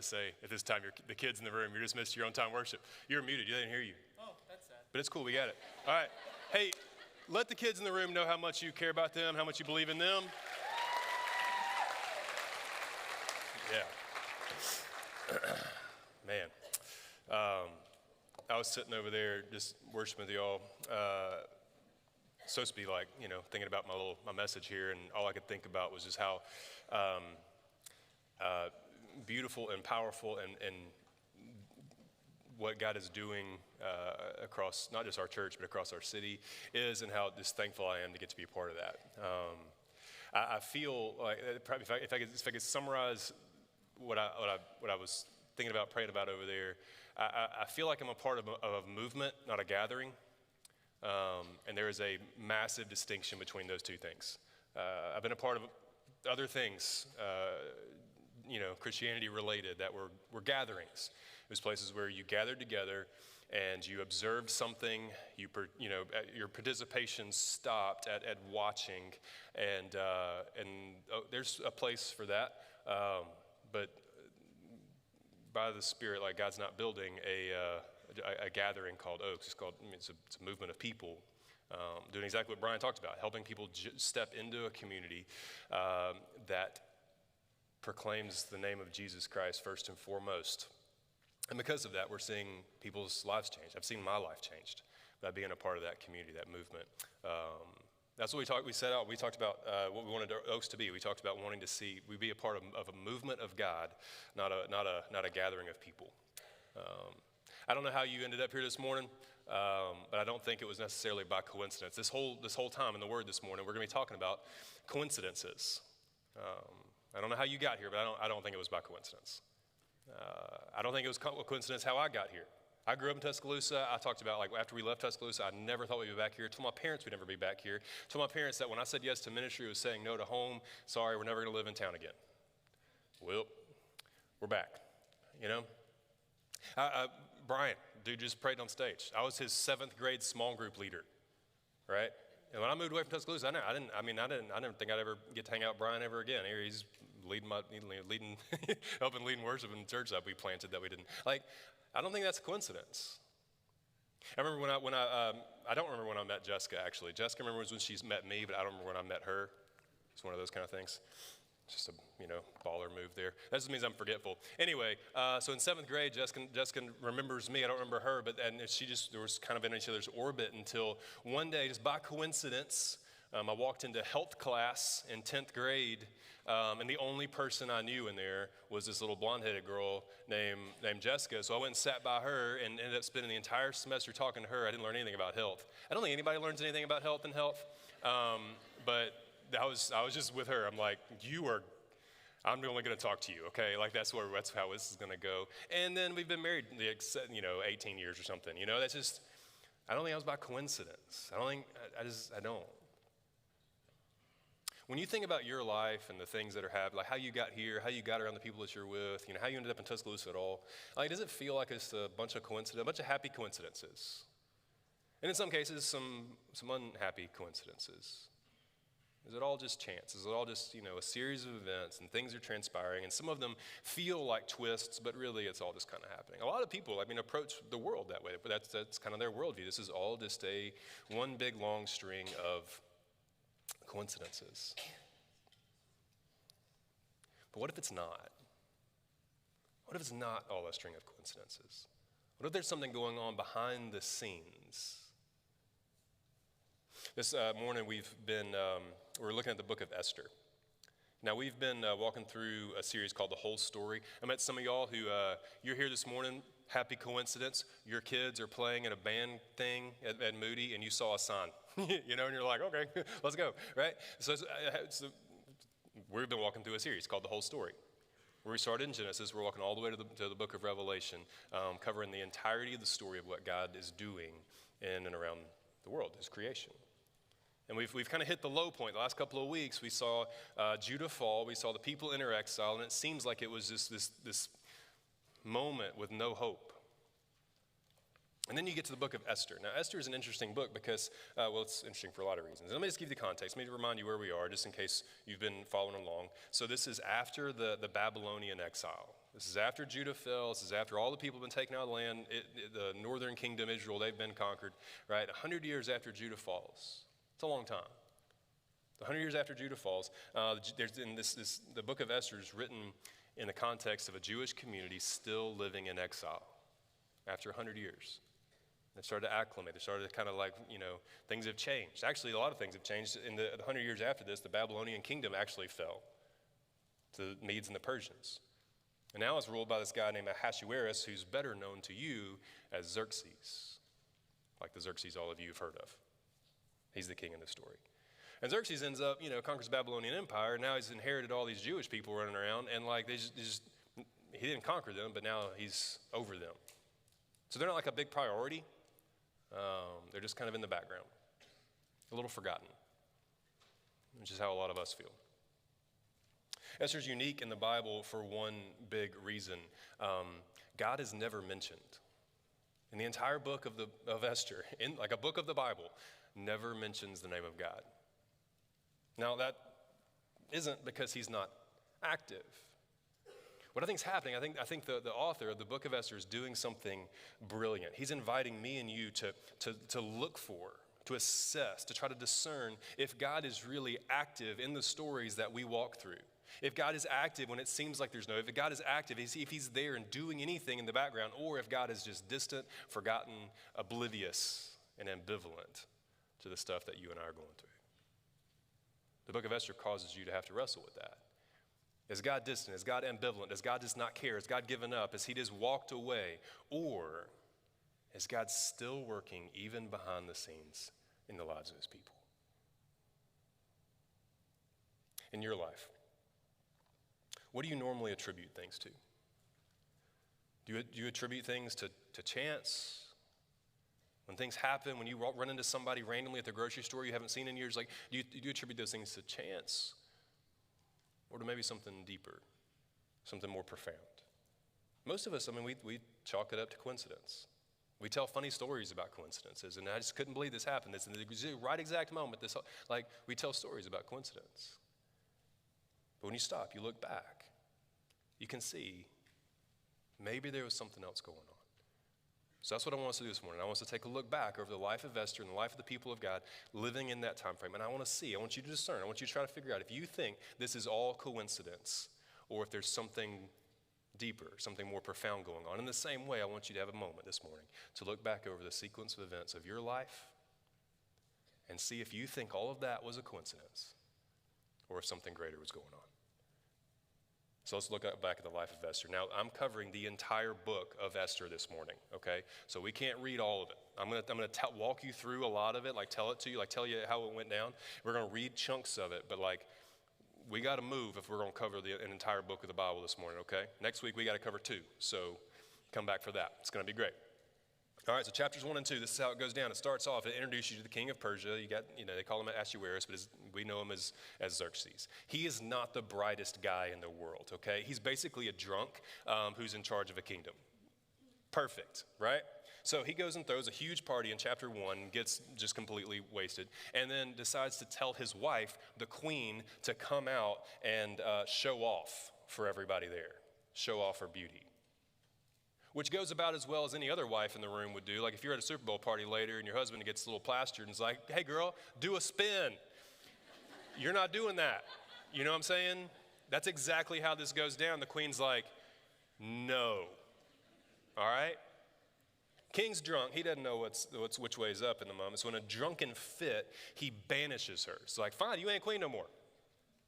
say at this time, the kids in the room, you're dismissed to your own time worship. You're muted. They didn't hear you. Oh, that's sad. But it's cool. We got it. All right. Hey, let the kids in the room know how much you care about them, how much you believe in them. Yeah. Man. I was sitting over there just worshiping with y'all. Supposed to be like, thinking about my message here, and all I could think about was just how beautiful and powerful and what God is doing across not just our church but across our city is, and how just thankful I am to get to be a part of that. I feel like probably if I could summarize what I was thinking about, praying about over there, I feel like I'm a part of a movement, not a gathering. And there is a massive distinction between those two things. I've been a part of other things, Christianity related, that were gatherings. It was places where you gathered together and you observed something. Your participation stopped at watching, and there's a place for that. But by the Spirit, like God's not building a gathering called Oaks. It's a movement of people doing exactly what Brian talked about, helping people step into a community that proclaims the name of Jesus Christ first and foremost. And because of that, we're seeing people's lives change. I've seen my life changed by being a part of that community, that movement. That's what we set out. We talked about what we wanted Oaks to be. We talked about wanting to see we be a part of a movement of God, not a gathering of people. I don't know how you ended up here this morning, but I don't think it was necessarily by coincidence. This whole time in the Word this morning, we're going to be talking about coincidences. I don't know how you got here, but I don't think it was by coincidence. I don't think it was a coincidence how I got here. I grew up in Tuscaloosa. I talked about, like, after we left Tuscaloosa, I never thought we'd be back here. I told my parents we'd never be back here. I told my parents that when I said yes to ministry, it was saying no to home. Sorry, we're never going to live in town again. Well, we're back, Brian, dude just prayed on stage. I was his 7th grade small group leader, right? And when I moved away from Tuscaloosa, I didn't think I'd ever get to hang out with Brian ever again. Here he's helping leading worship in the church that we planted that we didn't. I don't think that's a coincidence. I remember when I don't remember when I met Jessica, actually. Jessica remembers when she's met me, but I don't remember when I met her. It's one of those kind of things. Just a, baller move there. That just means I'm forgetful. Anyway, so in 7th grade, Jessica remembers me. I don't remember her, and there was kind of in each other's orbit until one day, just by coincidence, I walked into health class in 10th grade, and the only person I knew in there was this little blonde-headed girl named Jessica. So I went and sat by her and ended up spending the entire semester talking to her. I didn't learn anything about health. I don't think anybody learns anything about health, but I was just with her. I'm like, I'm only going to talk to you, okay? That's how this is going to go. And then we've been married, 18 years or something. That's just, I don't think that was by coincidence. I don't. When you think about your life and the things that are happening, like how you got here, how you got around the people that you're with, how you ended up in Tuscaloosa at all, does it feel like it's a bunch of happy coincidences? And in some cases, some unhappy coincidences. Is it all just chance? Is it all just, a series of events and things are transpiring, and some of them feel like twists, but really it's all just kind of happening. A lot of people, approach the world that way, but that's kind of their worldview. This is all just one big long string of coincidences. But what if it's not? What if it's not all a string of coincidences? What if there's something going on behind the scenes? This morning we're looking at the book of Esther. Now we've been walking through a series called The Whole Story. I met some of y'all who, you're here this morning, happy coincidence. Your kids are playing in a band thing at Moody and you saw a sign, and you're like, okay, let's go, right? So we've been walking through a series called The Whole Story. Where we started in Genesis, we're walking all the way to the book of Revelation, covering the entirety of the story of what God is doing in and around the world, his creation. And we've kind of hit the low point. The last couple of weeks, we saw Judah fall. We saw the people enter exile, and it seems like it was just this moment with no hope. And then you get to the book of Esther. Now, Esther is an interesting book because, it's interesting for a lot of reasons. And let me just give you the context. Let me remind you where we are, just in case you've been following along. So this is after the Babylonian exile. This is after Judah fell. This is after all the people have been taken out of the land. The northern kingdom, Israel, they've been conquered, right? 100 years after Judah falls. It's a long time. 100 years after Judah falls, the book of Esther is written in the context of a Jewish community still living in exile after 100 years. They started to acclimate. They started to kind of things have changed. Actually, a lot of things have changed. In the 100 years after this, the Babylonian kingdom actually fell to the Medes and the Persians. And now it's ruled by this guy named Ahasuerus, who's better known to you as Xerxes, like the Xerxes all of you have heard of. He's the king in the story. And Xerxes ends up, conquers the Babylonian Empire. Now he's inherited all these Jewish people running around, and he didn't conquer them, but now he's over them. So they're not like a big priority. They're just kind of in the background, a little forgotten, which is how a lot of us feel. Esther's unique in the Bible for one big reason. God is never mentioned. In the entire book of Esther, in like a book of the Bible, never mentions the name of God. Now that isn't because he's not active. What I think is happening, I think the author of the book of Esther is doing something brilliant. He's inviting me and you to look for, to assess, to try to discern if God is really active in the stories that we walk through. If God is active when it seems like there's if God is active, if he's there and doing anything in the background, or if God is just distant, forgotten, oblivious, and ambivalent to the stuff that you and I are going through. The book of Esther causes you to have to wrestle with that. Is God distant? Is God ambivalent? Does God just not care? Is God given up? Has he just walked away? Or is God still working even behind the scenes in the lives of his people? In your life, what do you normally attribute things to? Do you attribute things to chance? When things happen, when you run into somebody randomly at the grocery store you haven't seen in years, do you attribute those things to chance? Or to maybe something deeper, something more profound? Most of us, we chalk it up to coincidence. We tell funny stories about coincidences, and I just couldn't believe this happened. This in the right exact moment. We tell stories about coincidence. But when you stop, you look back, you can see maybe there was something else going on. So that's what I want us to do this morning. I want us to take a look back over the life of Esther and the life of the people of God living in that time frame. And I want you to discern, I want you to try to figure out if you think this is all coincidence or if there's something deeper, something more profound going on. In the same way, I want you to have a moment this morning to look back over the sequence of events of your life and see if you think all of that was a coincidence or if something greater was going on. So let's look back at the life of Esther. Now, I'm covering the entire book of Esther this morning, okay? So we can't read all of it. I'm gonna walk you through a lot of it, tell it to you, tell you how it went down. We're gonna read chunks of it, but we gotta move if we're gonna cover an entire book of the Bible this morning, okay? Next week, we gotta cover 2, so come back for that. It's gonna be great. All right, so chapters 1 and 2, this is how it goes down. It starts off, it introduces you to the king of Persia. You got, they call him Ahasuerus, but we know him as Xerxes. He is not the brightest guy in the world, okay? He's basically a drunk who's in charge of a kingdom. Perfect, right? So he goes and throws a huge party in chapter 1, gets just completely wasted, and then decides to tell his wife, the queen, to come out and show off for everybody there, show off her beauty. Which goes about as well as any other wife in the room would do. If you're at a Super Bowl party later and your husband gets a little plastered and is like, hey girl, do a spin. You're not doing that. You know what I'm saying? That's exactly how this goes down. The queen's like, no. All right? King's drunk. He doesn't know which way's up in the moment. So in a drunken fit, he banishes her. It's fine, you ain't queen no more.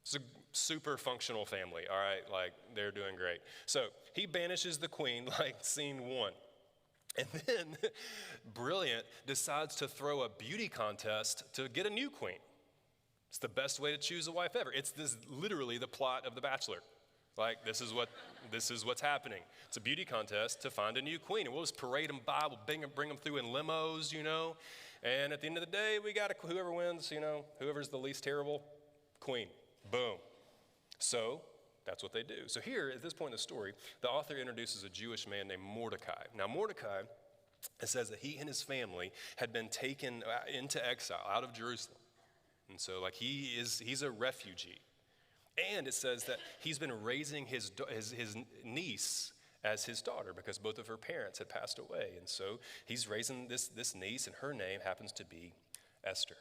It's a super functional family, all right? They're doing great. So he banishes the queen, scene 1. And then, brilliant, decides to throw a beauty contest to get a new queen. It's the best way to choose a wife ever. It's literally the plot of The Bachelor. This is what's happening. It's a beauty contest to find a new queen. And we'll just parade them by, we'll bring them through in limos, And at the end of the day, we got whoever wins, whoever's the least terrible, queen. Boom. So that's what they do. So here, at this point in the story, the author introduces a Jewish man named Mordecai. Now, Mordecai, it says that he and his family had been taken into exile out of Jerusalem. And so, he's a refugee. And it says that he's been raising his niece as his daughter because both of her parents had passed away. And so he's raising this niece, and her name happens to be Esther.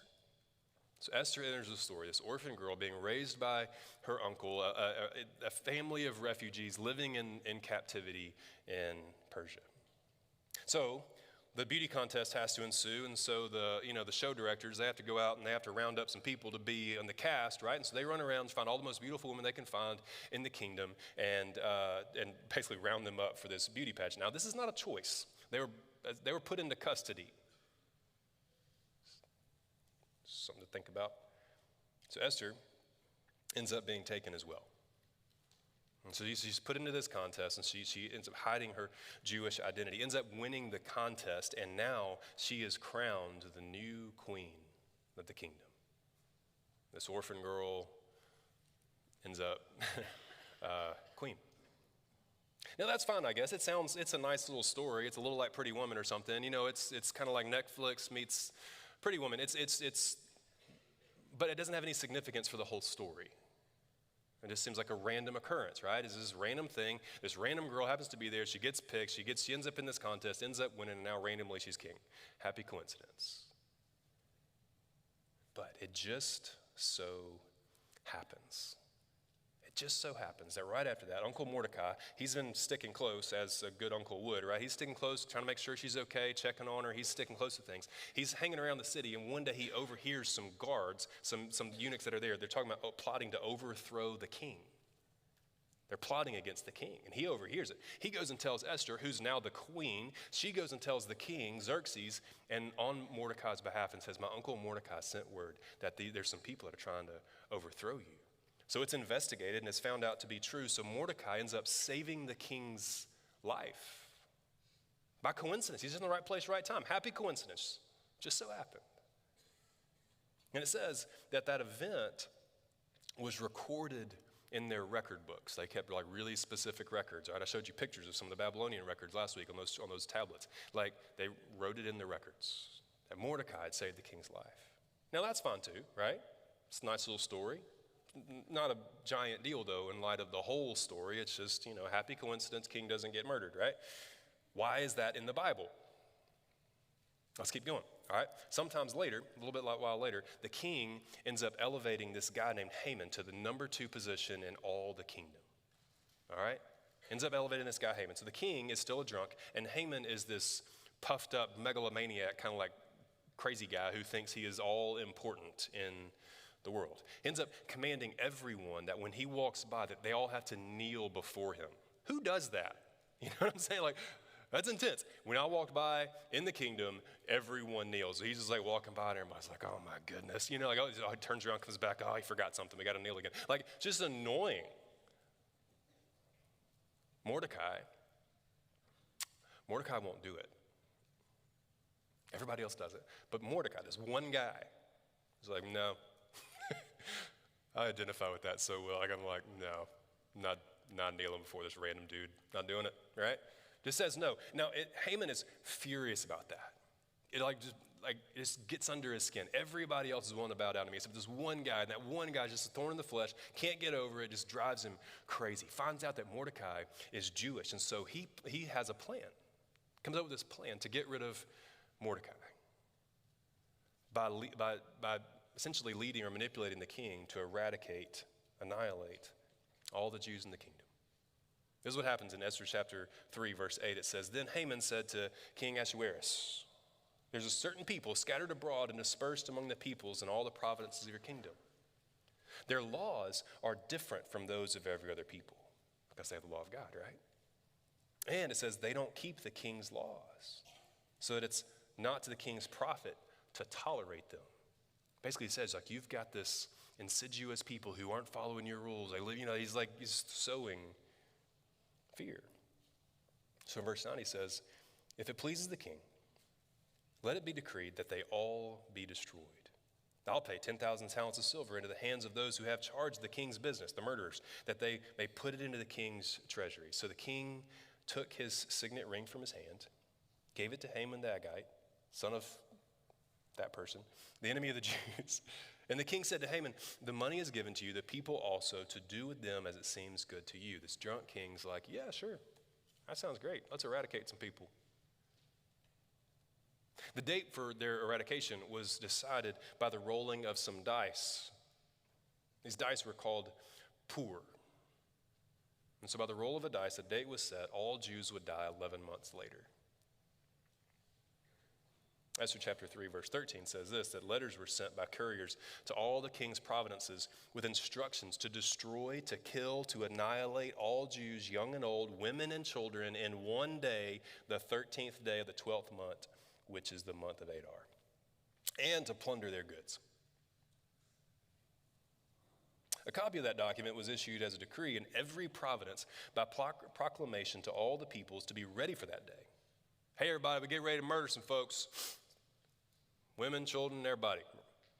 So Esther enters the story, this orphan girl being raised by her uncle, a family of refugees living in captivity in Persia. So the beauty contest has to ensue, and so the show directors, they have to go out and they have to round up some people to be on the cast, right? And so they run around and find all the most beautiful women they can find in the kingdom and basically round them up for this beauty pageant. Now, this is not a choice. They were put into custody. Something to think about. So Esther ends up being taken as well. And so she's put into this contest, and she ends up hiding her Jewish identity, ends up winning the contest, and now she is crowned the new queen of the kingdom. This orphan girl ends up queen. Now that's fine, I guess. It's a nice little story. It's a little like Pretty Woman or something. It's kind of like Netflix meets Pretty Woman. But it doesn't have any significance for the whole story. It just seems like a random occurrence, right? It's this random thing. This random girl happens to be there. She gets picked. She ends up in this contest, ends up winning, and now randomly she's king. Happy coincidence. But it just so happens. It just so happens that right after that, Uncle Mordecai, he's been sticking close as a good uncle would, right? He's sticking close, trying to make sure she's okay, checking on her. He's sticking close to things. He's hanging around the city, and one day he overhears some guards, some eunuchs that are there. They're talking about plotting to overthrow the king. They're plotting against the king, and he overhears it. He goes and tells Esther, who's now the queen. She goes and tells the king, Xerxes, and on Mordecai's behalf and says, my uncle Mordecai sent word that there's some people that are trying to overthrow you. So it's investigated, and it's found out to be true. So Mordecai ends up saving the king's life. By coincidence, he's in the right place, right time. Happy coincidence. Just so happened. And it says that event was recorded in their record books. They kept like really specific records. Right? I showed you pictures of some of the Babylonian records last week on those tablets. Like they wrote it in the records that Mordecai had saved the king's life. Now that's fine too, right? It's a nice little story. Not a giant deal, though, in light of the whole story. It's just, happy coincidence, king doesn't get murdered, right? Why is that in the Bible? Let's keep going, all right? Sometimes later, a little bit while later, the king ends up elevating this guy named Haman to the number 2 position in all the kingdom, all right? Ends up elevating this guy Haman. So the king is still a drunk, and Haman is this puffed up megalomaniac, kind of like crazy guy who thinks he is all important in the world. Ends up commanding everyone that when he walks by that they all have to kneel before him. Who does that? You know what I'm saying? Like, that's intense. When I walked by in the kingdom, everyone kneels. So he's just like walking by and everybody's like, oh my goodness. He turns around, comes back, oh, he forgot something. We got to kneel again. Like, just annoying. Mordecai won't do it. Everybody else does it. But Mordecai, this one guy, is like, no. I identify with that so well. I'm like, no, not kneeling before this random dude. Not doing it, right? Just says no. Now, Haman is furious about that. It just gets under his skin. Everybody else is willing to bow down to me, except this one guy, and that one guy is just a thorn in the flesh, can't get over it, just drives him crazy. Finds out that Mordecai is Jewish, and so he has a plan. Comes up with this plan to get rid of Mordecai by essentially leading or manipulating the king to annihilate all the Jews in the kingdom. This is what happens in Esther chapter 3, verse 8. It says, then Haman said to King Ahasuerus, there's a certain people scattered abroad and dispersed among the peoples in all the provinces of your kingdom. Their laws are different from those of every other people because they have the law of God, right? And it says they don't keep the king's laws, so that it's not to the king's profit to tolerate them. Basically, he says, like, you've got this insidious people who aren't following your rules. They live, he's sowing fear. So in verse 9, he says, if it pleases the king, let it be decreed that they all be destroyed. I'll pay 10,000 talents of silver into the hands of those who have charge of the king's business, the murderers, that they may put it into the king's treasury. So the king took his signet ring from his hand, gave it to Haman the Agagite, son of that person, the enemy of the Jews, And the king said to Haman, the money is given to you, the people also, to do with them as it seems good to you. This drunk king's like, yeah, sure. That sounds great. Let's eradicate some people. The date for their eradication was decided by the rolling of some dice. These dice were called pur. And so by the roll of a dice, the date was set. All Jews would die 11 months later. Esther chapter 3, verse 13 says this, that letters were sent by couriers to all the king's provinces with instructions to destroy, to kill, to annihilate all Jews, young and old, women and children, in one day, the 13th day of the 12th month, which is the month of Adar, and to plunder their goods. A copy of that document was issued as a decree in every province by proclamation to all the peoples to be ready for that day. Hey, everybody, we get ready to murder some folks. Women, children, everybody.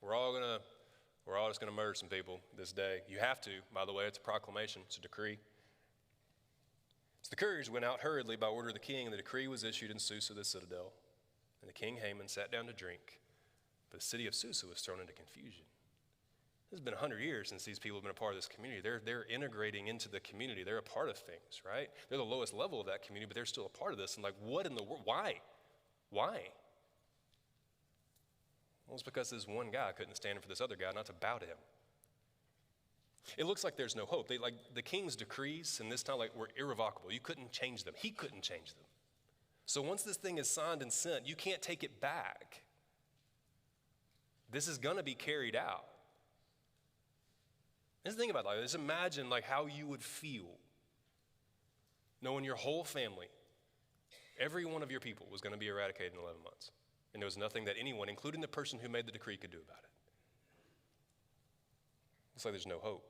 We're all just gonna murder some people this day. You have to, by the way, it's a proclamation, it's a decree. So the couriers went out hurriedly by order of the king, and the decree was issued in Susa, the citadel. And the king Haman sat down to drink, but the city of Susa was thrown into confusion. It's been 100 years since these people have been a part of this community. They're integrating into the community. They're a part of things, right? They're the lowest level of that community, but they're still a part of this. And like, what in the world? Why? Well, it's because this one guy couldn't stand for this other guy not to bow to him. It looks like there's no hope. The king's decrees in this time were irrevocable. You couldn't change them. He couldn't change them. So once this thing is signed and sent, you can't take it back. This is going to be carried out. Just think about it. Just imagine how you would feel knowing your whole family, every one of your people was going to be eradicated in 11 months. And there was nothing that anyone, including the person who made the decree, could do about it. It's like there's no hope.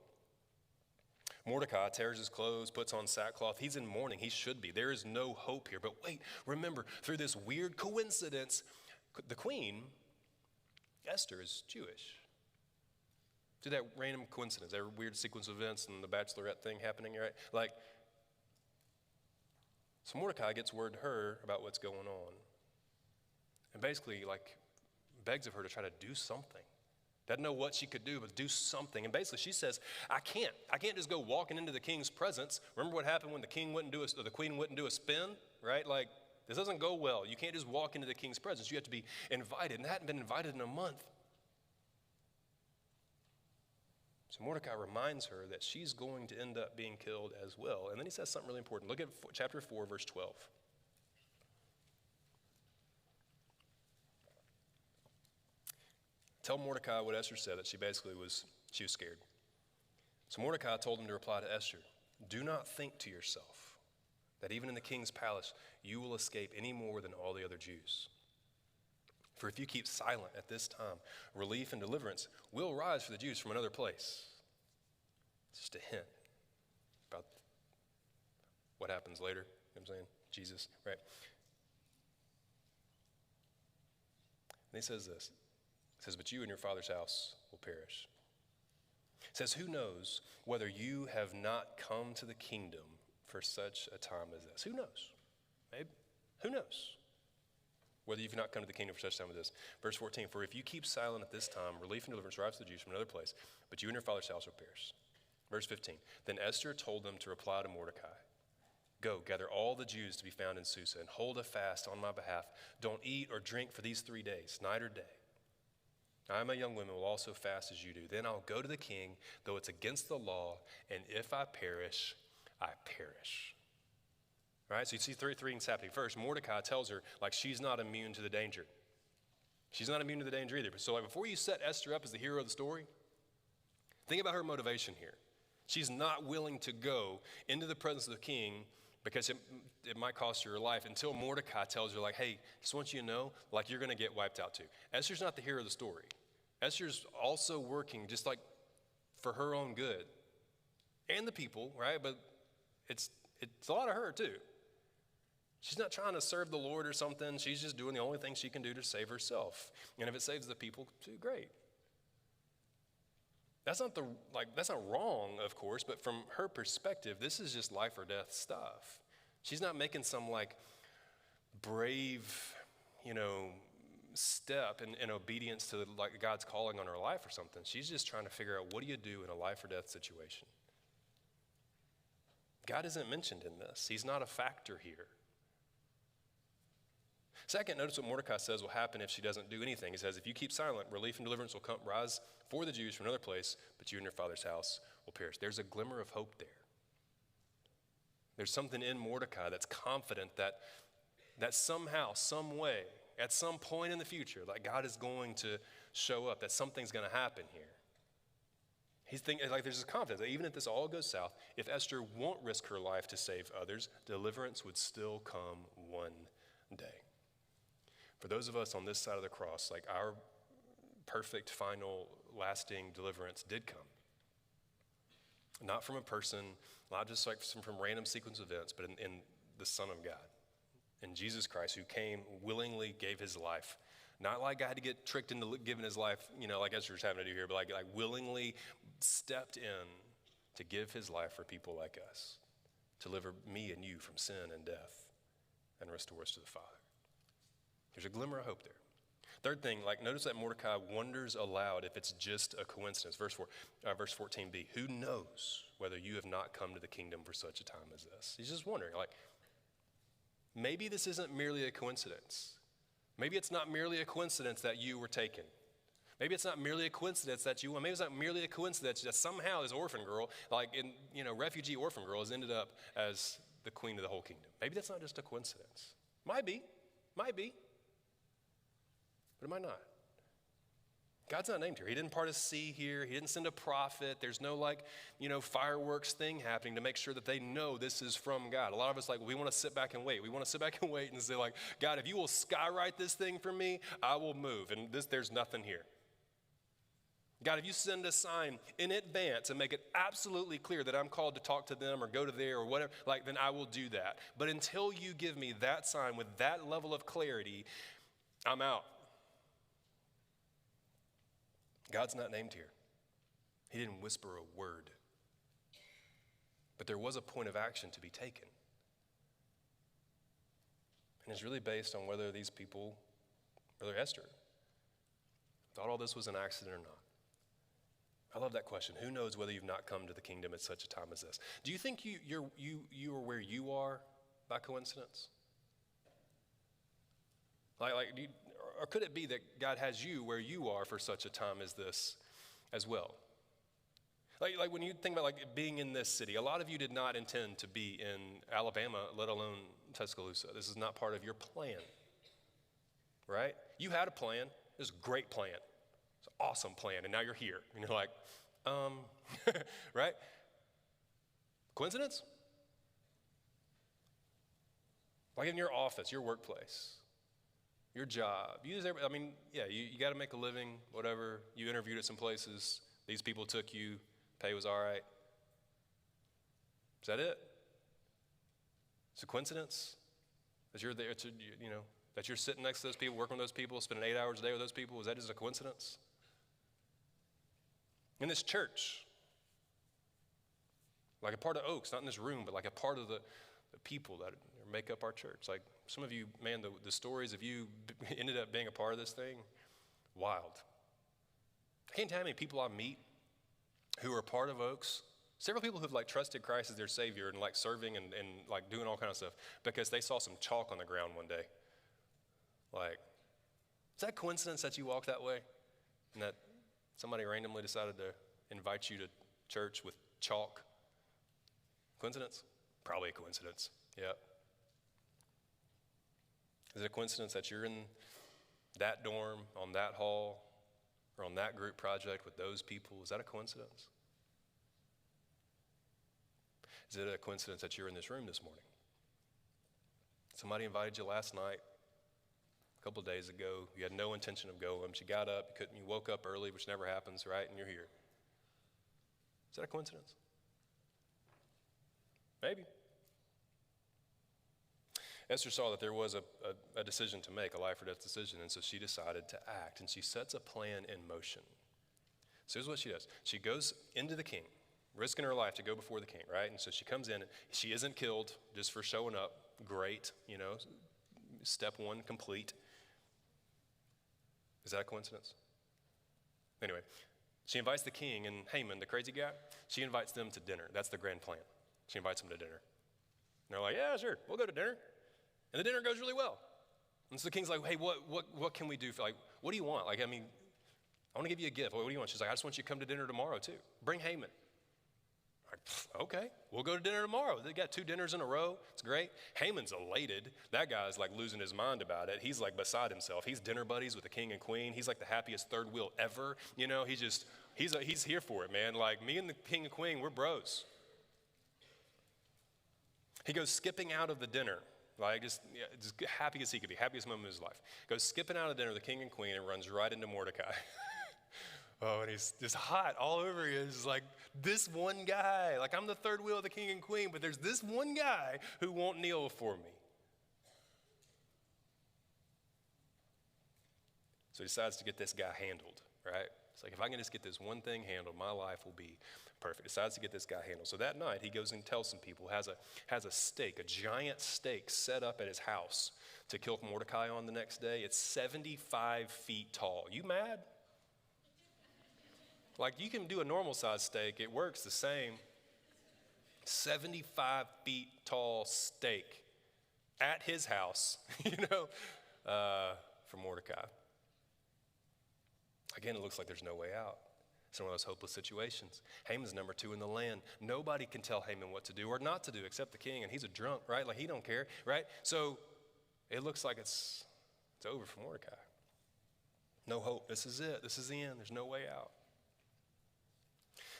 Mordecai tears his clothes, puts on sackcloth. He's in mourning. He should be. There is no hope here. But wait, remember, through this weird coincidence, the queen, Esther, is Jewish. See that random coincidence, that weird sequence of events and the bachelorette thing happening, right? So Mordecai gets word to her about what's going on. And basically, begs of her to try to do something. Doesn't know what she could do, but do something. And basically, she says, I can't just go walking into the king's presence. Remember what happened when the queen wouldn't do a spin, right? This doesn't go well. You can't just walk into the king's presence. You have to be invited, and they hadn't been invited in a month. So Mordecai reminds her that she's going to end up being killed as well. And then he says something really important. Look at chapter 4, verse 12. Tell Mordecai what Esther said, that she was scared. So Mordecai told him to reply to Esther, do not think to yourself that even in the king's palace you will escape any more than all the other Jews. For if you keep silent at this time, relief and deliverance will rise for the Jews from another place. It's just a hint about what happens later. You know what I'm saying? Jesus, right? And he says this. It says, but you and your father's house will perish. It says, who knows whether you have not come to the kingdom for such a time as this? Who knows? Maybe. Who knows? Whether you've not come to the kingdom for such a time as this. Verse 14, for if you keep silent at this time, relief and deliverance rise to the Jews from another place, but you and your father's house will perish. Verse 15, then Esther told them to reply to Mordecai, go, gather all the Jews to be found in Susa, and hold a fast on my behalf. Don't eat or drink for these 3 days, night or day. I, my young women, will also fast as you do. Then I'll go to the king, though it's against the law, and if I perish, I perish. All right, so you see three things happening. First, Mordecai tells her, she's not immune to the danger. She's not immune to the danger either. So before you set Esther up as the hero of the story, think about her motivation here. She's not willing to go into the presence of the king because it might cost her her life until Mordecai tells her, hey, just want you to know, you're going to get wiped out too. Esther's not the hero of the story. Esther's also working just for her own good and the people, right? But it's a lot of her too. She's not trying to serve the Lord or something. She's just doing the only thing she can do to save herself. And if it saves the people, too, great. That's not wrong, of course, but from her perspective, this is just life or death stuff. She's not making some brave, step in obedience to like God's calling on her life or something. She's just trying to figure out, what do you do in a life or death situation? God isn't mentioned in this. He's not a factor here. Second, notice what Mordecai says will happen if she doesn't do anything. He says, if you keep silent, relief and deliverance will rise for the Jews from another place, but you and your father's house will perish. There's a glimmer of hope there. There's something in Mordecai that's confident that somehow, some way, at some point in the future, like God is going to show up, that something's going to happen here. He's thinking, like there's this confidence that even if this all goes south, if Esther won't risk her life to save others, deliverance would still come one day. For those of us on this side of the cross, like our perfect, final, lasting deliverance did come. Not from a person, not just like from random sequence of events, but in the Son of God, in Jesus Christ, who came, willingly gave his life. Not like I had to get tricked into giving his life, like Esther's having to do here, but like willingly stepped in to give his life for people like us, to deliver me and you from sin and death and restore us to the Father. There's a glimmer of hope there. Third thing, notice that Mordecai wonders aloud if it's just a coincidence. Verse 14b, who knows whether you have not come to the kingdom for such a time as this? He's just wondering, maybe this isn't merely a coincidence. Maybe it's not merely a coincidence that you were taken. Maybe it's not merely a coincidence that you won. Maybe it's not merely a coincidence that somehow this orphan girl, refugee orphan girl, has ended up as the queen of the whole kingdom. Maybe that's not just a coincidence. Might be. But it might not. God's not named here. He didn't part a sea here. He didn't send a prophet. There's no fireworks thing happening to make sure that they know this is from God. A lot of us we want to sit back and wait. We want to sit back and wait and say God, if you will skywrite this thing for me, I will move. And there's nothing here. God, if you send a sign in advance and make it absolutely clear that I'm called to talk to them or go to there or whatever, then I will do that. But until you give me that sign with that level of clarity, I'm out. God's not named here. He didn't whisper a word. But there was a point of action to be taken. And it's really based on whether these people, whether Esther, thought all this was an accident or not. I love that question. Who knows whether you've not come to the kingdom at such a time as this? Do you think you are where you are by coincidence? Or could it be that God has you where you are for such a time as this as well? Like when you think about being in this city, a lot of you did not intend to be in Alabama, let alone Tuscaloosa. This is not part of your plan, right? You had a plan. It was a great plan. It's an awesome plan, and now you're here. And you're like, right? Coincidence? Like in your office, your workplace, your job. You got to make a living, whatever. You interviewed at some places. These people took you. Pay was all right. Is that it? It's a coincidence that you're there to, that you're sitting next to those people, working with those people, spending 8 hours a day with those people. Is that just a coincidence? In this church, like a part of Oaks, not in this room, but like a part of the people that make up our church. Some of you, man, the stories of you ended up being a part of this thing, wild. I can't tell you how many people I meet who are part of Oaks. Several people who've trusted Christ as their Savior and serving and doing all kinds of stuff because they saw some chalk on the ground one day. Is that coincidence that you walk that way and that somebody randomly decided to invite you to church with chalk? Coincidence? Probably a coincidence. Yeah. Is it a coincidence that you're in that dorm, on that hall, or on that group project with those people? Is that a coincidence? Is it a coincidence that you're in this room this morning? Somebody invited you last night, a couple of days ago. You had no intention of going, but you got up, you woke up early, which never happens, right? And you're here. Is that a coincidence? Maybe. Esther saw that there was a decision to make, a life or death decision, and so she decided to act, and she sets a plan in motion. So here's what she does. She goes into the king, risking her life to go before the king, right? And so she comes in, and she isn't killed just for showing up. Great, step one complete. Is that a coincidence? Anyway, she invites the king and Haman, the crazy guy, she invites them to dinner. That's the grand plan. She invites them to dinner. And they're like, yeah, sure, we'll go to dinner. And the dinner goes really well. And so the king's like, hey, what can we do? What do you want? I want to give you a gift. What do you want? She's like, I just want you to come to dinner tomorrow too. Bring Haman. Okay, we'll go to dinner tomorrow. They got 2 dinners in a row. It's great. Haman's elated. That guy's like losing his mind about it. He's like beside himself. He's dinner buddies with the king and queen. He's like the happiest third wheel ever. You know, he's here for it, man. Like me and the king and queen, we're bros. He goes skipping out of the dinner, like just happy as he could be, happiest moment of his life. Goes skipping out of dinner, the king and queen, and runs right into Mordecai. Oh, and he's just hot all over you. He's like, this one guy, like I'm the third wheel of the king and queen, but there's this one guy who won't kneel for me. So he decides to get this guy handled, right? It's like, if I can just get this one thing handled, my life will be perfect. Decides to get this guy handled. So that night, he goes and tells some people, has a stake, a giant stake set up at his house to kill Mordecai on the next day. It's 75 feet tall. You mad? Like, you can do a normal size steak. It works the same. 75 feet tall steak at his house, for Mordecai. Again, it looks like there's no way out. It's one of those hopeless situations. Haman's number 2 in the land. Nobody can tell Haman what to do or not to do except the king, and he's a drunk, right? Like, he don't care, right? So it looks like it's over for Mordecai. No hope. This is it. This is the end. There's no way out.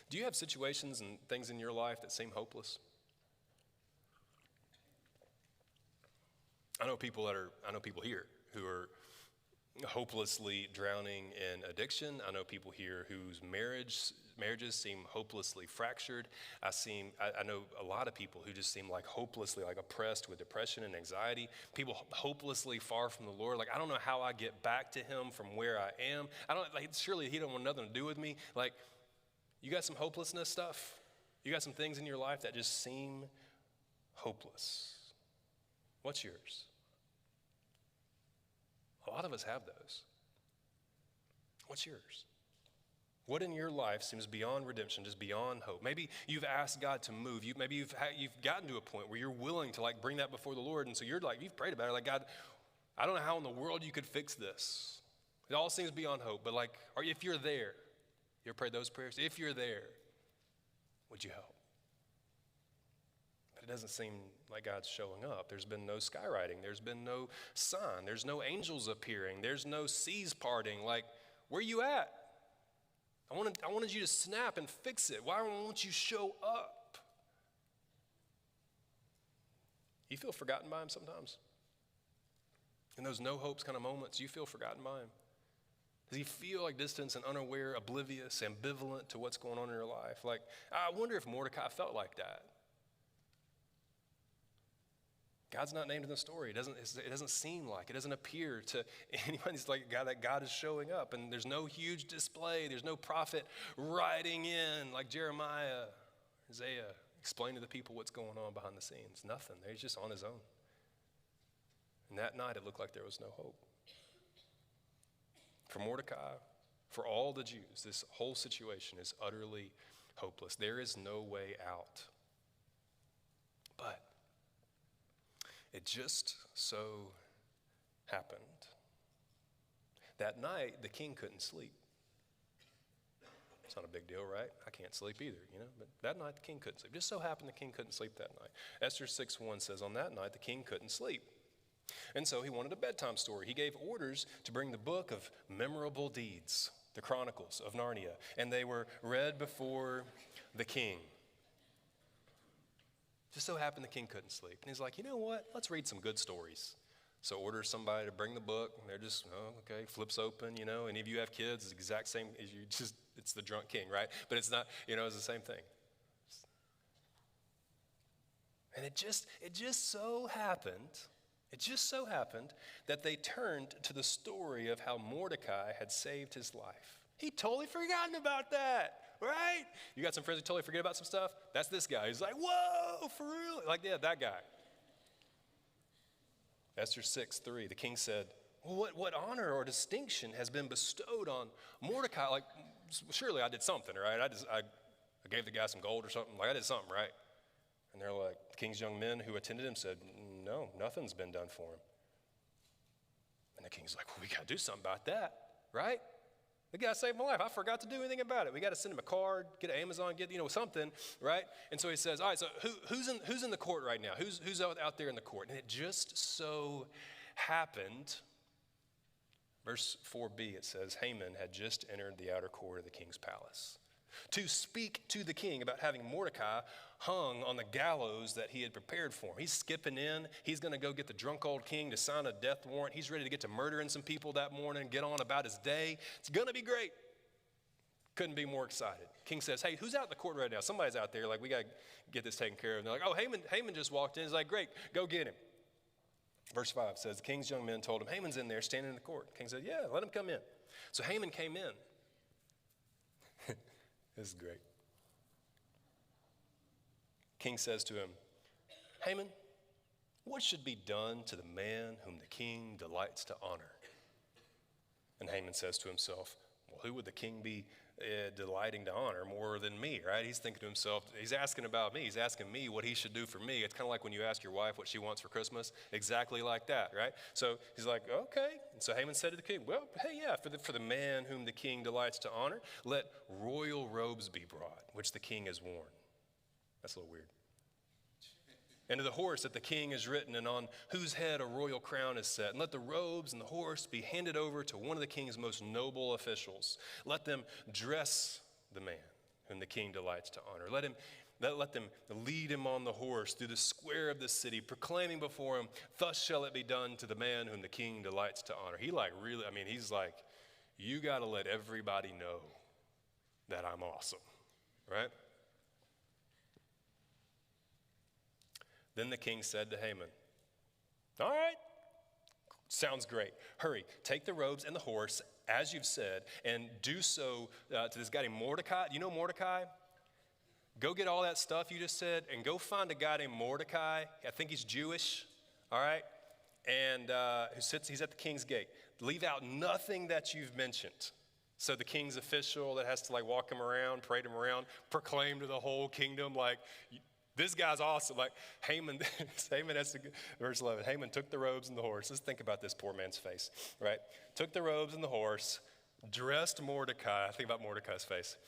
Do you have situations and things in your life that seem hopeless? I know people here who are hopelessly drowning in addiction. I know people here whose marriages seem hopelessly fractured. I know a lot of people who just seem like hopelessly like oppressed with depression and anxiety. People hopelessly far from the Lord. Like, I don't know how I get back to him from where I am. Surely he don't want nothing to do with me. Like, you got some hopelessness stuff? You got some things in your life that just seem hopeless. What's yours? A lot of us have those. What's yours? What in your life seems beyond redemption, just beyond hope? Maybe you've asked God to move. Maybe you've gotten to a point where you're willing to like bring that before the Lord, and so you've prayed about it, like, God, I don't know how in the world you could fix this. It all seems beyond hope, but if you're there, you ever prayed those prayers? If you're there, would you help? But it doesn't seem like God's showing up. There's been no skywriting. There's been no sign. There's no angels appearing. There's no seas parting. Like, where you at? I wanted you to snap and fix it. Why won't you show up? You feel forgotten by him sometimes? In those no hopes kind of moments, you feel forgotten by him? Does he feel like distant and unaware, oblivious, ambivalent to what's going on in your life? Like, I wonder if Mordecai felt like that. God's not named in the story. It doesn't seem like, it doesn't appear to anyone. He's like that God is showing up, and there's no huge display. There's no prophet riding in like Jeremiah, Isaiah, explaining to the people what's going on behind the scenes. Nothing. He's just on his own. And that night, it looked like there was no hope. For Mordecai, for all the Jews, this whole situation is utterly hopeless. There is no way out. But it just so happened that night the king couldn't sleep. It's not a big deal, right? I can't sleep either, But that night the king couldn't sleep. Just so happened the king couldn't sleep that night. Esther 6:1 says, on that night the king couldn't sleep. And so he wanted a bedtime story. He gave orders to bring the book of memorable deeds, the Chronicles of Narnia, and they were read before the king. Just so happened the king couldn't sleep. And he's like, you know what? Let's read some good stories. So orders somebody to bring the book, and they're just, okay, flips open, Any of you have kids, it's the exact same, it's the drunk king, right? But it's not, it's the same thing. And it just so happened that they turned to the story of how Mordecai had saved his life. He'd totally forgotten about that, right? You got some friends who totally forget about some stuff? That's this guy. He's like, whoa, for real? Like, yeah, that guy. Esther 6:3, the king said, What honor or distinction has been bestowed on Mordecai? Like, surely I did something, right? I gave the guy some gold or something. Like, I did something, right? And they're like, the king's young men who attended him said, no, nothing's been done for him. And the king's like, well, we got to do something about that, right? The guy saved my life. I forgot to do anything about it. We got to send him a card, get an Amazon, get something, right? And so he says, all right, so who's in the court right now? Who's out there in the court? And it just so happened, verse 4b, it says, Haman had just entered the outer court of the king's palace to speak to the king about having Mordecai hung on the gallows that he had prepared for him. He's skipping in. He's going to go get the drunk old king to sign a death warrant. He's ready to get to murdering some people that morning, get on about his day. It's going to be great. Couldn't be more excited. King says, hey, who's out in the court right now? Somebody's out there. Like, we got to get this taken care of. And they're like, oh, Haman just walked in. He's like, great, go get him. Verse 5 says, the king's young men told him, Haman's in there standing in the court. The king said, yeah, let him come in. So Haman came in. This is great. King says to him, Haman, what should be done to the man whom the king delights to honor? And Haman says to himself, well, who would the king be delighting to honor more than me, right? He's thinking to himself, he's asking about me. He's asking me what he should do for me. It's kind of like when you ask your wife what she wants for Christmas, exactly like that, right? So he's like, okay. And so Haman said to the king, well, hey, yeah, for the man whom the king delights to honor, let royal robes be brought, which the king has worn. That's a little weird. And to the horse that the king has ridden and on whose head a royal crown is set. And let the robes and the horse be handed over to one of the king's most noble officials. Let them dress the man whom the king delights to honor. Let them lead him on the horse through the square of the city, proclaiming before him, thus shall it be done to the man whom the king delights to honor. He's like, you got to let everybody know that I'm awesome, right? Then the king said to Haman, all right, sounds great. Hurry, take the robes and the horse, as you've said, and do so to this guy named Mordecai. Do you know Mordecai? Go get all that stuff you just said and go find a guy named Mordecai. I think he's Jewish, all right? And he's at the king's gate. Leave out nothing that you've mentioned. So the king's official that has to walk him around, parade him around, proclaim to the whole kingdom this guy's awesome. Like Haman has to, verse 11, Haman took the robes and the horse. Let's think about this poor man's face, right? Took the robes and the horse, dressed Mordecai. Think about Mordecai's face.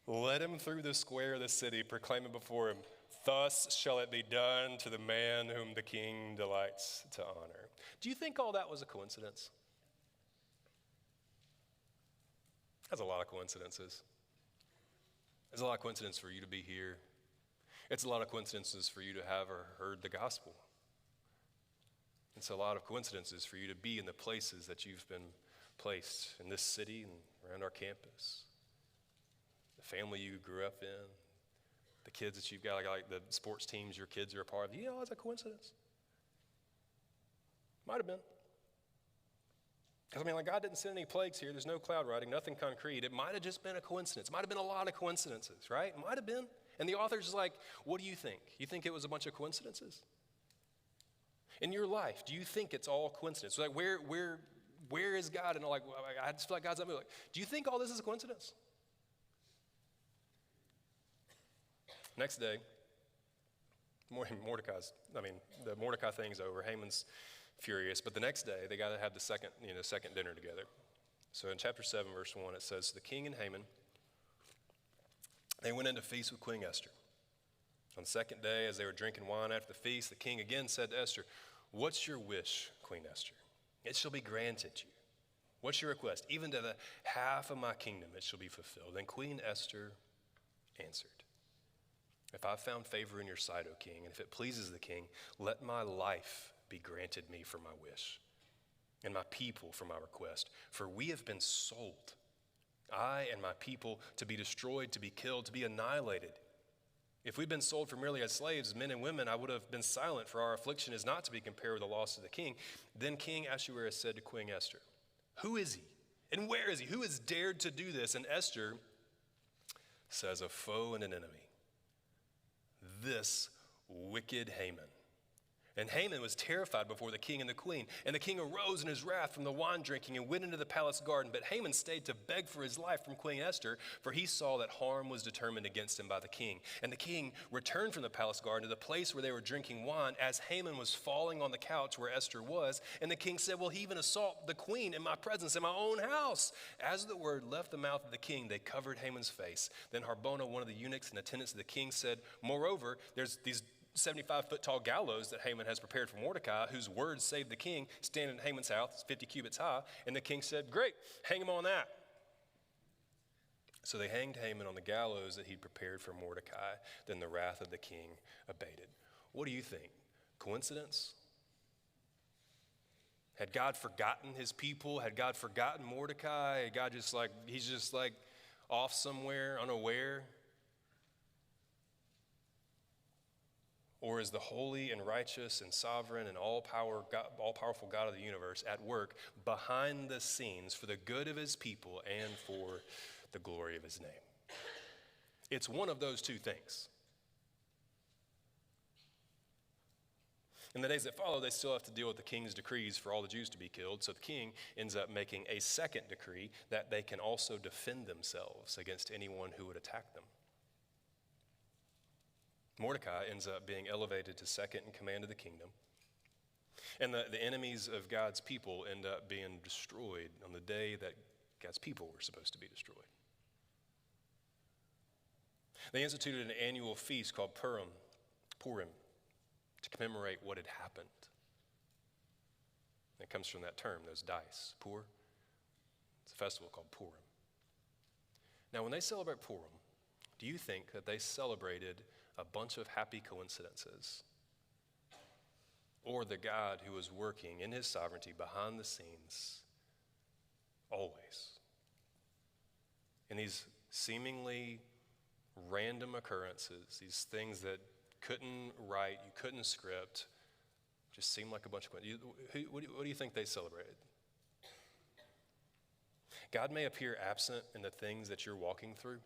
Led him through the square of the city, proclaiming before him, thus shall it be done to the man whom the king delights to honor. Do you think all that was a coincidence? That's a lot of coincidences. There's a lot of coincidence for you to be here. It's a lot of coincidences for you to have or heard the gospel. It's a lot of coincidences for you to be in the places that you've been placed in this city and around our campus. The family you grew up in, the kids that you've got, like the sports teams your kids are a part of. You know, that's a coincidence. Might have been. Because, God didn't send any plagues here. There's no cloud riding, nothing concrete. It might have just been a coincidence. It might have been a lot of coincidences, right? It might have been. And the author's is like, what do you think? You think it was a bunch of coincidences? In your life, do you think it's all coincidence? Where is God? And I just feel like God's not moving. Do you think all this is a coincidence? Next day, the Mordecai thing's over. Haman's furious. But the next day, they got to have the second dinner together. So in chapter 7, verse 1, it says, the king and Haman, they went in to feast with Queen Esther. On the second day, as they were drinking wine after the feast, the king again said to Esther, what's your wish, Queen Esther? It shall be granted you. What's your request? Even to the half of my kingdom it shall be fulfilled. Then Queen Esther answered, if I've found favor in your sight, O king, and if it pleases the king, let my life be granted me for my wish, and my people for my request. For we have been sold, I and my people, to be destroyed, to be killed, to be annihilated. If we'd been sold for merely as slaves, men and women, I would have been silent, for our affliction is not to be compared with the loss of the king. Then King Ahasuerus said to Queen Esther, who is he? And where is he? Who has dared to do this? And Esther says, a foe and an enemy. This wicked Haman And Haman was terrified before the king and the queen. And the king arose in his wrath from the wine drinking and went into the palace garden. But Haman stayed to beg for his life from Queen Esther, for he saw that harm was determined against him by the king. And the king returned from the palace garden to the place where they were drinking wine, as Haman was falling on the couch where Esther was. And the king said, "Will he even assault the queen in my presence, in my own house?" As the word left the mouth of the king, they covered Haman's face. Then Harbona, one of the eunuchs and attendants of the king, said, "Moreover, there's these 75-foot tall gallows that Haman has prepared for Mordecai, whose words saved the king, standing in Haman's house, 50 cubits high." And the king said, "Great, hang him on that." So they hanged Haman on the gallows that he'd prepared for Mordecai. Then the wrath of the king abated. What do you think? Coincidence? Had God forgotten his people? Had God forgotten Mordecai? Had God he's just off somewhere, unaware? Or is the holy and righteous and sovereign and all-powerful God of the universe at work behind the scenes for the good of his people and for the glory of his name? It's one of those two things. In the days that follow, they still have to deal with the king's decrees for all the Jews to be killed. So the king ends up making a second decree that they can also defend themselves against anyone who would attack them. Mordecai ends up being elevated to second in command of the kingdom. And the enemies of God's people end up being destroyed on the day that God's people were supposed to be destroyed. They instituted an annual feast called Purim, to commemorate what had happened. It comes from that term, those dice, Pur. It's a festival called Purim. Now, when they celebrate Purim, do you think that they celebrated a bunch of happy coincidences, or the God who was working in his sovereignty behind the scenes always? And these seemingly random occurrences, these things that couldn't write, you couldn't script, just seemed like a bunch of coincidences. What do you think they celebrated? God may appear absent in the things that you're walking through.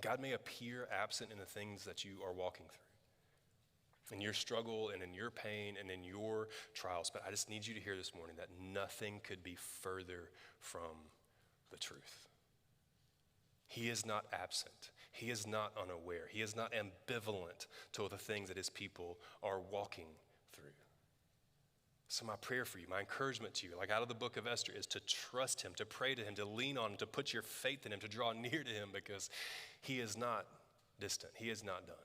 God may appear absent in the things that you are walking through, in your struggle and in your pain and in your trials. But I just need you to hear this morning that nothing could be further from the truth. He is not absent. He is not unaware. He is not ambivalent to the things that his people are walking through. So my prayer for you, my encouragement to you, like out of the book of Esther, is to trust him, to pray to him, to lean on him, to put your faith in him, to draw near to him, because he is not distant. He is not done.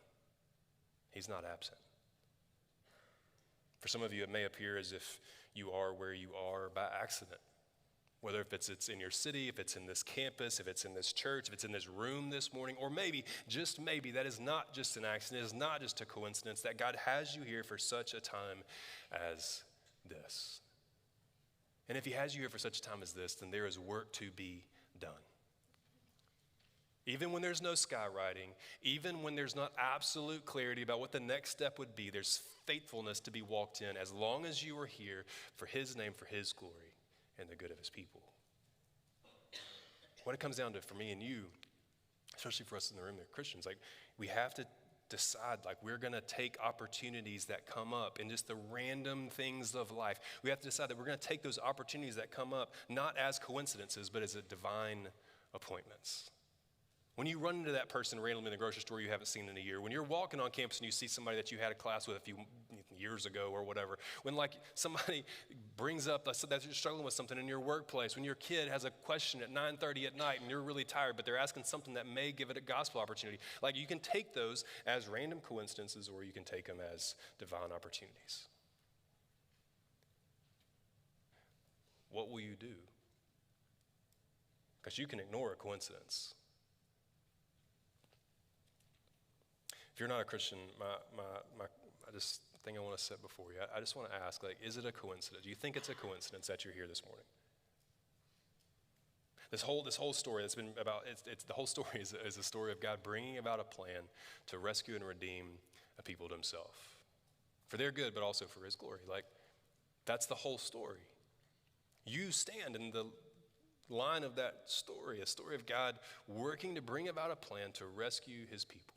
He's not absent. For some of you, it may appear as if you are where you are by accident. Whether if it's in your city, if it's in this campus, if it's in this church, if it's in this room this morning, or maybe, just maybe, that is not just an accident, it is not just a coincidence, that God has you here for such a time as this. And if he has you here for such a time as this, then there is work to be done. Even when there's no skywriting, even when there's not absolute clarity about what the next step would be, there's faithfulness to be walked in as long as you are here for his name, for his glory, and the good of his people. What it comes down to for me and you, especially for us in the room that are Christians, we have to decide we're going to take opportunities that come up in just the random things of life. We have to decide that we're going to take those opportunities that come up not as coincidences, but as divine appointments. When you run into that person randomly in the grocery store you haven't seen in a year, when you're walking on campus and you see somebody that you had a class with a few years ago or whatever, when somebody brings up that you're struggling with something in your workplace, when your kid has a question at 9:30 at night and you're really tired, but they're asking something that may give it a gospel opportunity. You can take those as random coincidences, or you can take them as divine opportunities. What will you do? Because you can ignore a coincidence. If you're not a Christian, I just thing I want to set before you, I just want to ask, is it a coincidence? Do you think it's a coincidence that you're here this morning? This whole story that's been about, the whole story is a story of God bringing about a plan to rescue and redeem a people to himself. For their good, but also for his glory. That's the whole story. You stand in the line of that story, a story of God working to bring about a plan to rescue his people.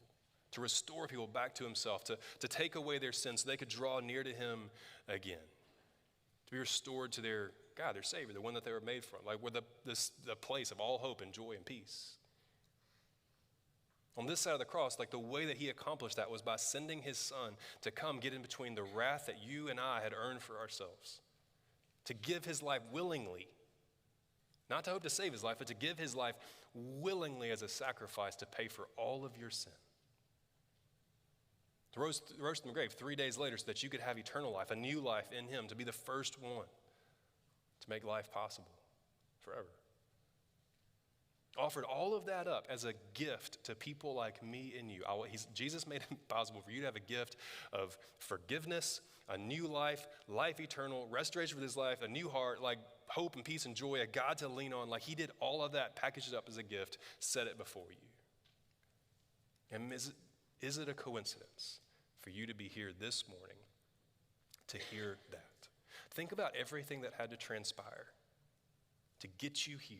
to restore people back to himself, to take away their sins so they could draw near to him again, to be restored to their God, their Savior, the one that they were made from, like we're the place of all hope and joy and peace. On this side of the cross, like the way that he accomplished that was by sending his son to come get in between the wrath that you and I had earned for ourselves, to give his life willingly, not to hope to save his life, but to give his life willingly as a sacrifice to pay for all of your sin. To rose from the grave 3 days later so that you could have eternal life, a new life in him, to be the first one to make life possible forever. Offered all of that up as a gift to people like me and you. Jesus made it possible for you to have a gift of forgiveness, a new life, life eternal, restoration for this life, a new heart, like hope and peace and joy, a God to lean on. Like he did all of that, packaged it up as a gift, set it before you. And is it a coincidence for you to be here this morning to hear that? Think about everything that had to transpire to get you here,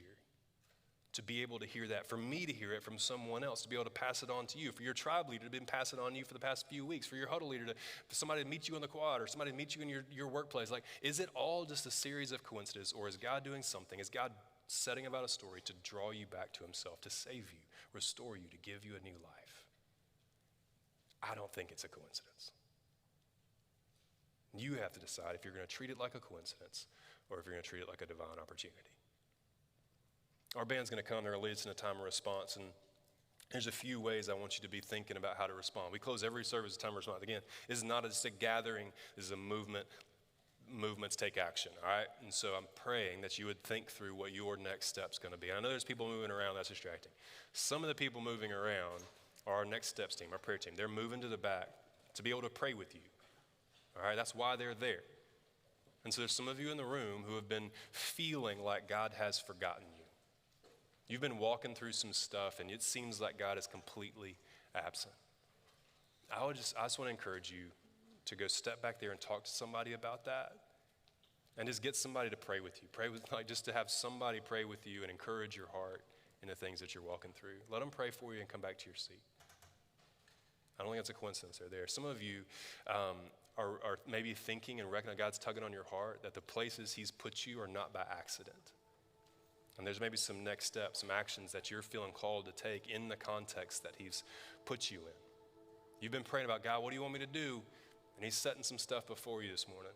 to be able to hear that, for me to hear it from someone else, to be able to pass it on to you, for your tribe leader to be passing it on to you for the past few weeks, for your huddle leader for somebody to meet you in the quad or somebody to meet you in your workplace. Like, is it all just a series of coincidences, or is God doing something? Is God setting about a story to draw you back to himself, to save you, restore you, to give you a new life? I don't think it's a coincidence. You have to decide if you're going to treat it like a coincidence or if you're going to treat it like a divine opportunity. Our band's going to come. They're going to lead us in a time of response. And there's a few ways I want you to be thinking about how to respond. We close every service with a time of response. Again, this is not just a gathering. This is a movement. Movements take action, all right? And so I'm praying that you would think through what your next step's going to be. I know there's people moving around. That's distracting. Some of the people moving around are our next steps team, our prayer team. They're moving to the back to be able to pray with you, all right? That's why they're there. And so there's some of you in the room who have been feeling like God has forgotten you. You've been walking through some stuff, and it seems like God is completely absent. I just want to encourage you to go step back there and talk to somebody about that, and just get somebody to pray with you. Just to have somebody pray with you and encourage your heart in the things that you're walking through. Let them pray for you and come back to your seat. I don't think it's a coincidence they're there. Some of you are maybe thinking and reckoning God's tugging on your heart that the places he's put you are not by accident. And there's maybe some next steps, some actions that you're feeling called to take in the context that he's put you in. You've been praying about, God, what do you want me to do? And he's setting some stuff before you this morning.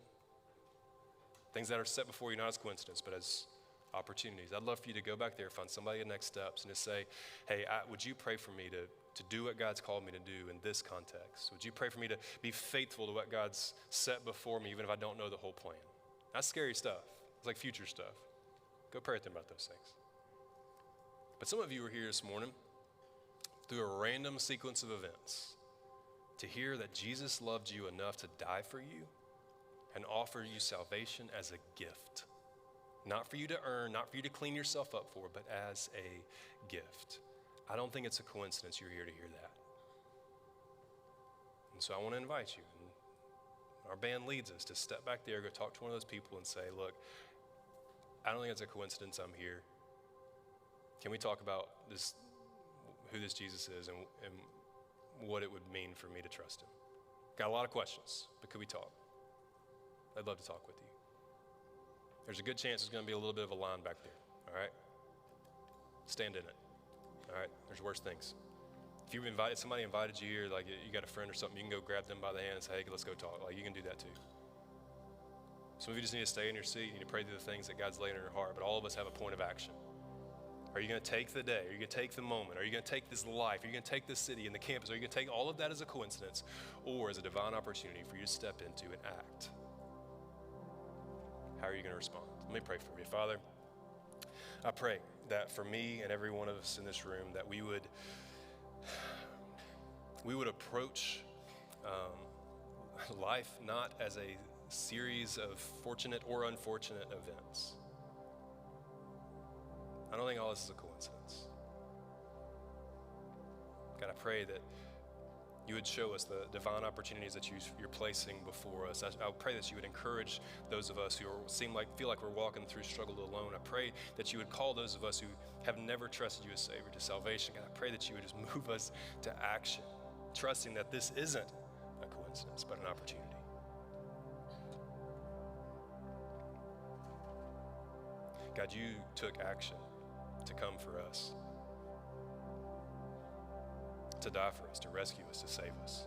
Things that are set before you not as coincidence, but as opportunities. I'd love for you to go back there, find somebody at next steps, and just say, hey, would you pray for me to do what God's called me to do in this context? Would you pray for me to be faithful to what God's set before me, even if I don't know the whole plan? That's scary stuff. It's like future stuff. Go pray with them about those things. But some of you are here this morning through a random sequence of events to hear that Jesus loved you enough to die for you and offer you salvation as a gift. Not for you to earn, not for you to clean yourself up for, but as a gift. I don't think it's a coincidence you're here to hear that. And so I want to invite you. And our band leads us to step back there, go talk to one of those people and say, look, I don't think it's a coincidence I'm here. Can we talk about this, who this Jesus is and what it would mean for me to trust him? Got a lot of questions, but could we talk? I'd love to talk with you. There's a good chance there's going to be a little bit of a line back there, all right? Stand in it, all right? There's worse things. If somebody invited you here, like you got a friend or something, you can go grab them by the hand and say, hey, let's go talk. Like you can do that too. Some of you just need to stay in your seat. You need to pray through the things that God's laid in your heart, but all of us have a point of action. Are you going to take the day? Are you going to take the moment? Are you going to take this life? Are you going to take this city and the campus? Are you going to take all of that as a coincidence or as a divine opportunity for you to step into and act? How are you going to respond? Let me pray for you. Father, I pray that for me and every one of us in this room, that we would approach life not as a series of fortunate or unfortunate events. I don't think all this is a coincidence. God, I pray that you would show us the divine opportunities that you're placing before us. I pray that you would encourage those of us who feel like we're walking through struggle alone. I pray that you would call those of us who have never trusted you as Savior to salvation. God, I pray that you would just move us to action. trusting that this isn't a coincidence, but an opportunity. God, you took action to come for us, to die for us, to rescue us, to save us.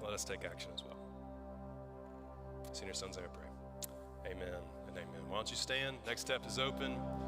Let us take action as well. It's in your son's name I pray. Amen and amen. Why don't you stand? Next step is open.